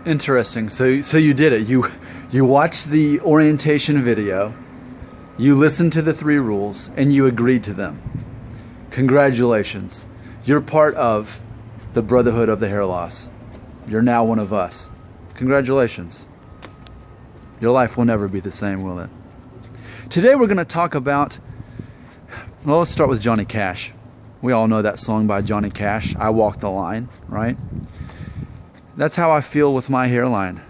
Interesting. So you did it. You watched the orientation video, you listened to the 3 rules, and you agreed to them. Congratulations. You're part of the Brotherhood of the Hair Loss. You're now one of us. Congratulations. Your life will never be the same, will it? Today we're going to talk about, well, let's start with Johnny Cash. We all know that song by Johnny Cash, I Walk the Line, right? That's how I feel with my hairline.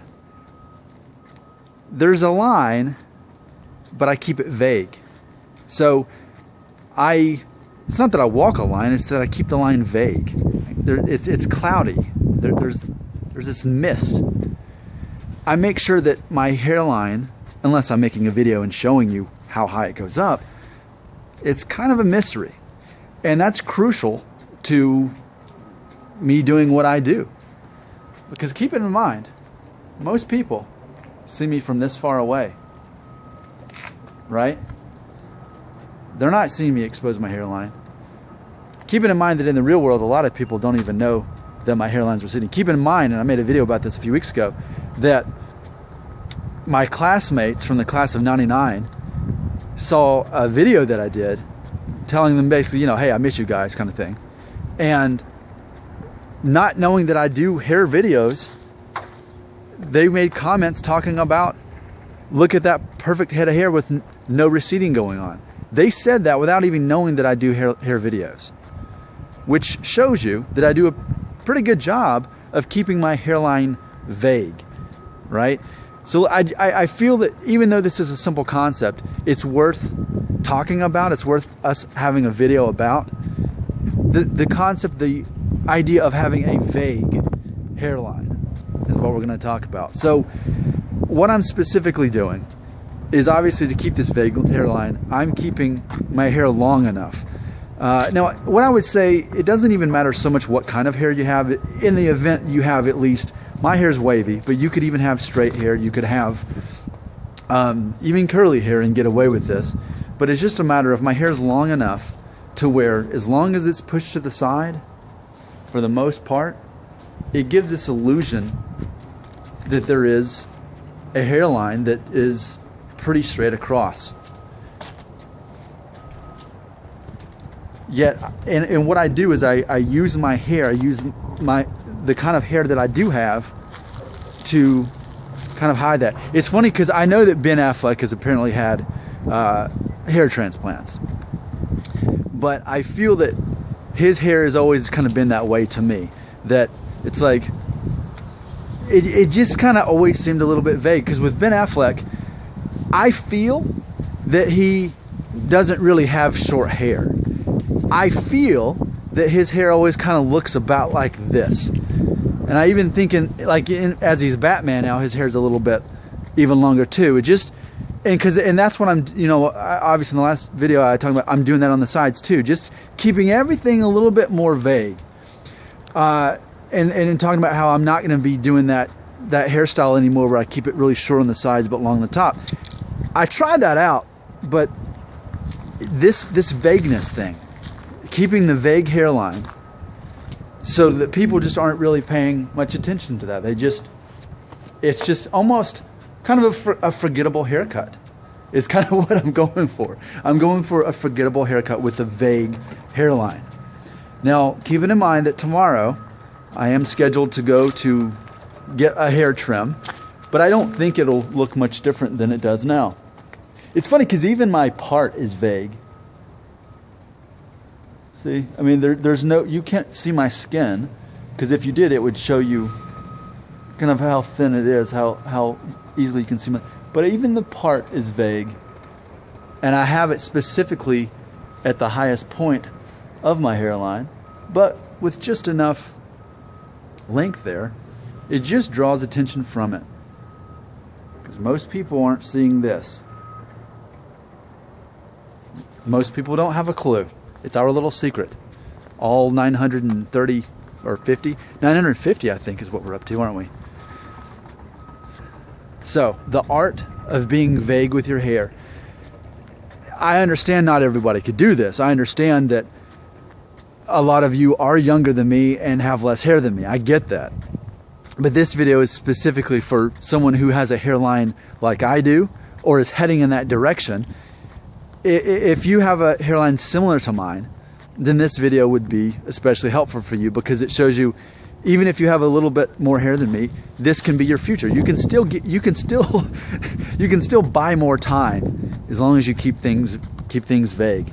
There's a line, but I keep it vague. So it's not that I walk a line, it's that I keep the line vague. It's cloudy. There's this mist. I make sure that my hairline, unless I'm making a video and showing you how high it goes up, it's kind of a mystery. And that's crucial to me doing what I do. Because keep it in mind, most people see me from this far away, right? They're not seeing me expose my hairline. Keep it in mind that in the real world, a lot of people don't even know that my hairline's receding. Keep in mind, and I made a video about this a few weeks ago, that my classmates from the class of '99 saw a video that I did telling them basically, hey, I miss you guys kind of thing. And not knowing that I do hair videos, they made comments talking about, look at that perfect head of hair with no receding going on. They said that without even knowing that I do hair videos, which shows you that I do a pretty good job of keeping my hairline vague, right? So I feel that even though this is a simple concept, it's worth talking about. It's worth us having a video about the concept, the idea of having a vague hairline is what we're going to talk about. So what I'm specifically doing is obviously to keep this vague hairline, I'm keeping my hair long enough. Now, what I would say, it doesn't even matter so much what kind of hair you have. In the event you have at least, my hair's wavy, but you could even have straight hair. You could have even curly hair and get away with this. But it's just a matter of my hair's long enough to where, as long as it's pushed to the side, for the most part, it gives this illusion that there is a hairline that is pretty straight across. Yet, and what I do is I use my hair, the kind of hair that I do have to kind of hide that. It's funny because I know that Ben Affleck has apparently had hair transplants, but I feel that his hair has always kind of been that way to me, that it's like it just kind of always seemed a little bit vague. Because with Ben Affleck, I feel that he doesn't really have short hair. I feel that his hair always kind of looks about like this. And I even think as he's Batman now, his hair's a little bit even longer too. And that's what I'm, obviously in the last video I talked about, I'm doing that on the sides too, just keeping everything a little bit more vague. And in talking about how I'm not going to be doing that hairstyle anymore, where I keep it really short on the sides but long on the top. I tried that out, but this vagueness thing, keeping the vague hairline, so that people just aren't really paying much attention to that. It's just almost kind of a forgettable haircut. Is kind of what I'm going for. I'm going for a forgettable haircut with a vague hairline. Now, keeping in mind that tomorrow I am scheduled to go to get a hair trim, but I don't think it'll look much different than it does now. It's funny because even my part is vague. See, I mean, you can't see my skin, because if you did, it would show you kind of how thin it is, how easily you can see my, but even the part is vague, and I have it specifically at the highest point of my hairline, but with just enough length there, it just draws attention from it, because most people aren't seeing this. Most people don't have a clue. It's our little secret. All 930 or 50, 950 I think is what we're up to, aren't we? So, the art of being vague with your hair. I understand not everybody could do this. I understand that a lot of you are younger than me and have less hair than me. I get that. But this video is specifically for someone who has a hairline like I do, or is heading in that direction. If you have a hairline similar to mine, then this video would be especially helpful for you, because it shows you, even if you have a little bit more hair than me, this can be your future. You can still you can still buy more time as long as you keep things vague.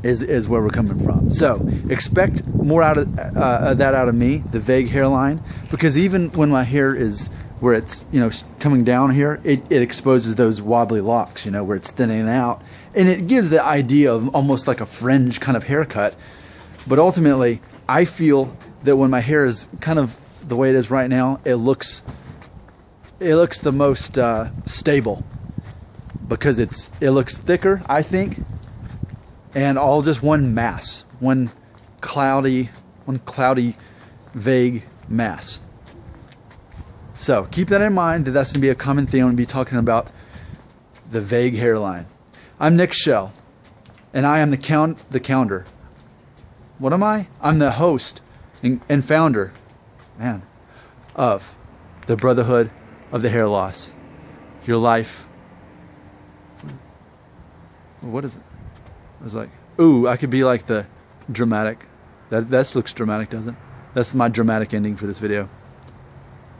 Is where we're coming from. So expect more out of that out of me, the vague hairline, because even when my hair is where it's, you know, coming down here, it exposes those wobbly locks, you know, where it's thinning out, and it gives the idea of almost like a fringe kind of haircut. But ultimately, I feel that when my hair is kind of the way it is right now, it looks the most stable, because it looks thicker, I think, and all just one mass, one cloudy, vague mass. So keep that in mind, that's going to be a common thing. I'm going to be talking about the vague hairline. I'm Nick Shell, and I am the counter. What am I? I'm the host and founder, of the Brotherhood of the Hair Loss. Your life. What is it? I was like, ooh, I could be like the dramatic. That looks dramatic, doesn't it? That's my dramatic ending for this video.